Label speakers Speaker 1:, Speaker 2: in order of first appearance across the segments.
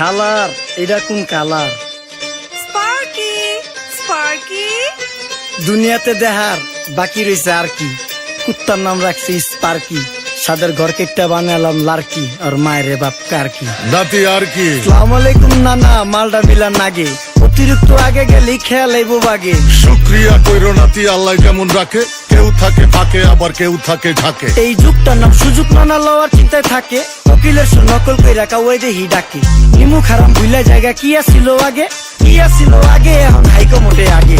Speaker 1: খালার এটা কোন কালার?
Speaker 2: স্পার্কি স্পার্কি
Speaker 1: দুনিয়াতে দেহার বাকি রয়েছে আর কি। কুত্তার নাম রাখছি স্পার্কি, সাদের ঘর কেটটা বানালাম লার্কি, আর মায়ের বাপ কারকি।
Speaker 3: নাতি আর কি?
Speaker 1: আসসালামু আলাইকুম নানা, মালডা মিলান নাগে, অতিরিক্ত আগে গেলে খেয়াল আইবো বাগে।
Speaker 3: শুক্রিয়া কইরো নাতি, আল্লাহ কেমন রাখে, কেউ থাকে ফাঁকে আবার কেউ থাকে ঝাঁকে।
Speaker 1: এই যুগটার নাম সুযোগ নানা লওয়ার চিন্তায় থাকে, উকিলের সু নকল কইরা কাউই দেহি ডাকে। নিমু খারাম ভুলা জায়গা কি আসিল আগে, কি আসিল আগে, এখন হাইকো মোটে আগে।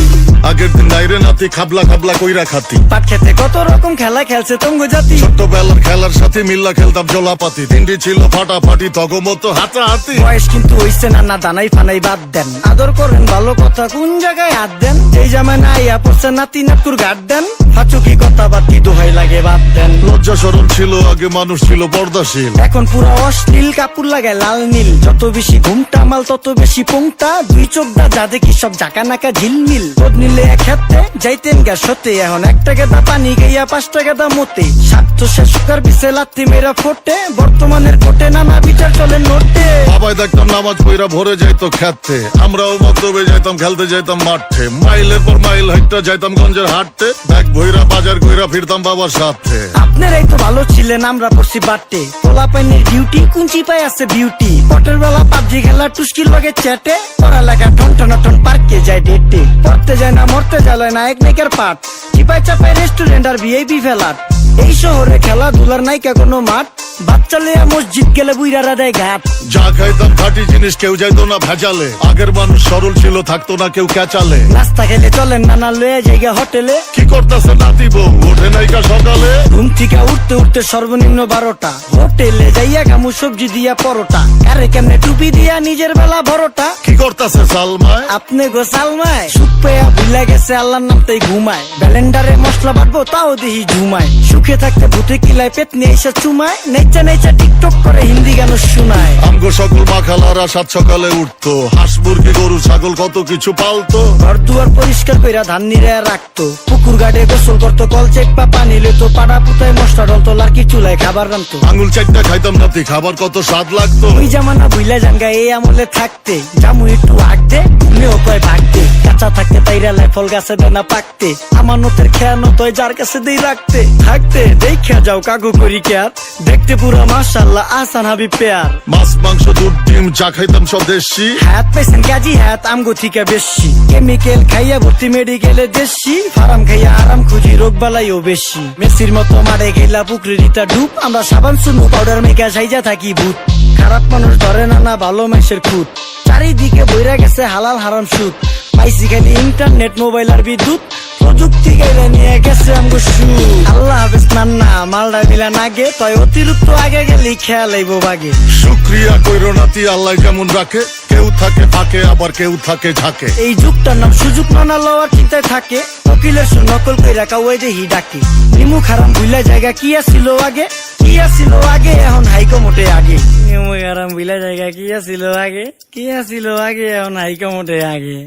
Speaker 3: আগের দিন নাইরে নাতি খাবলা খাবলা কইরা খাতি,
Speaker 1: পাট খেতে কত রকম খেলা খেলছে তঙ্গ জাতি।
Speaker 3: ছোট্টবেলার খেলার সাথে মিল্লা খেলতাম জলাপাতি, তিনটি ছিল ফাটাফাটি তগমতো হাতাহাতি।
Speaker 1: বয়স কিন্তু হইছে না দানাই ফানাই বাদ দেন, আদর করেন ভালো কথা কোন জায়গায় হাত দেন। এই জামায় না আইয়া পড়ছে নাতি নাটকুর গাট দেন, ফাঁচুকি কথা বাতি দোহাই লাগে বাদ দেন।
Speaker 3: লজ্জা সরল ছিল আগে, মানুষ ছিল পর্দাশীল,
Speaker 1: এখন পুরো অশ্লীল, কাপড় লাগায় লাল নীল। যত বেশি ঘুমটা মাল তত বেশি পোংটা, দুই চোখটা যা দেখি সব জাকা নাকা ঝিলমিল। তোর নিলে এক হাতে যাইতেন গা সতে, এখন 1 টাকা দা পানি গাইয়া 5 টাকা দা মতে। স্বার্থ শেষকার বিছে লাত্তি মেরা ফোটে, বর্তমানের কোটে নানা বিচার চলে নোটে।
Speaker 3: বাবাই দেখতাম নামাজ পইরা ভরে যাইতো খেতে, আমরাও মতবে যাইতাম খেলতে যাইতাম মাঠে। মাইলের পর মাইল হাইটটা যাইতাম গঞ্জের হাটতে, ব্যাগ ভইরা বাজার কইরা ফিরতাম বাবার সাথে।
Speaker 1: আপনারাই তো ভালো ছিলেন, আমরা পড়ছি বাটে। পোলা পাইনের ডিউটি কুঞ্চি পাই আছে বিউটি, পটের বেলা পাবজি খেলা টুস্কির লগে চ্যাটে। পড়ালেখা টন টন টন পার্কে যায় ডেটে, পড়তে যায় না মরতে যায় না এক নাইকের পাট। চিপাই চাপাই রেস্টুরেন্ট আর ভিআইপি ফেলাট, এই শহরে খেলাধুলার নাইকা কোনো মাঠ। বাচ্চা লিয়া মসজিদ গেলে বুইরারা দেয় ঘাট।
Speaker 3: যা খাইতাম খাঁটি জিনিস, কেউ যাইতো না ভেজালে। আগের মানুষ সরল ছিল, থাকতো না কেউ ক্যাচালে।
Speaker 1: নাস্তা খেলে চলেন নানা লয়ে জায়গা হোটেলে,
Speaker 3: কি করতেছে নাতি বউ, ওঠে নাইকা সকালে।
Speaker 1: ঘুম থেকে উঠতে উঠতে সর্বনিম্ন 12টা, হোটেলে যাইয়া গামু সবজি দিয়া পরোটা। আরে কেমনে টুপি দিয়া নিজের বেলা বড়টা,
Speaker 3: কি করতেছে সালমায়?
Speaker 1: আপনি গো সালমায় সুখ পেয়া ভুলে গেছে আল্লাহর নামতেই ঘুমায়। ব্যালেন্ডারে মশলা বাটবো তাও দেহি ঝুমায়, সুখে থাকতে ভূতে কিলায় পেট নিয়ে এসে চুমায়। নেচা নেচা টিকটক করে হিন্দি গান শোনায়।
Speaker 3: আমগো সকল মাখালারা 7 সকালে উঠতো, হাঁস মুরগি গরু ছাগল কত কিছু পালতো।
Speaker 1: ঘর দুয়ার পরিষ্কার কইরা ধান নিরে রাখতো, পুকুর গাড়ে গোসল করতো, কল চেপা পানি লইতো। পাড়া পুতায় মশলা ডলতো, লার্কি চুলায় খাবার রান্তো।
Speaker 3: আঙুল চারটা খাইতাম নাতি, খাবার কত স্বাদ লাগতো।
Speaker 1: ওই জামানা ভুইলা জাঙ্গা এই আমলে থাকতে, জামু একটু আগতে ঘুমিয়েও কয় ভাগতে। কাঁচা থাকতে তাইরা লাই ফল গাছে দেয় না পাকতে, আমার নতের খেয়ানো তয় যার কাছে দেই রাখতে। থাকতে দেখা যাও কাগু করি কেয়ার, দেখতে পুরা মাশাআল্লাহ আহসান হাবিব পেয়ার।
Speaker 3: মাছ মাংস দুধ ডিম যা খাইতাম সব দেশি,
Speaker 1: হাত পেছেন কাজী হাত আমগো থিকা বেশি। কেমিক্যাল খাইয়া ভর্তি মেডিকেলে দেশি, ফার্ম খাইয়া আরাম খুঁজি রোগ বালাইও বেশি। মেসির মতো মারে গেলা পুকুরে রিতা ডুব, আমরা সাবান সুনু পাউডার মেকা সাইজা থাকি ভূত। খারাপ মানুষ ধরে না না ভালো মানুষের খুঁত, চারিদিকে বইরা গেছে হালাল হারাম সুদ। পাইছি খালি ইন্টারনেট মোবাইল আর বিদ্যুৎ, প্রযুক্তি গাইলে নিয়ে গেছে আমগো সুদ। আল্লাহ হাফেজ নান্না, মালডা মিলান আগে, তয় অতিরিক্ত আগে গেলে খেয়াল আইবো বাগে।
Speaker 3: শুক্রিয়া কইরো নাতি, আল্লাহ কেমন রাখে, কেউ থাকে ফাঁকে আবার কেউ থাকে ঝাঁকে।
Speaker 1: এই যুগটার নাম সুযোগ নানা লওয়ার চিন্তায় থাকে, উকিলের সু নকল কইরা কাউই দেহি ডাকে। নিমু খারাম ভুলা জায়গা কি আসিল আগে, কি আসিল আগে, এখন হাইকো মোটে আগে। নিমু খারাম ভুলা জায়গা কি আসিল আগে, কি আসিল আগে, এখন হাইকো মোটে আগে।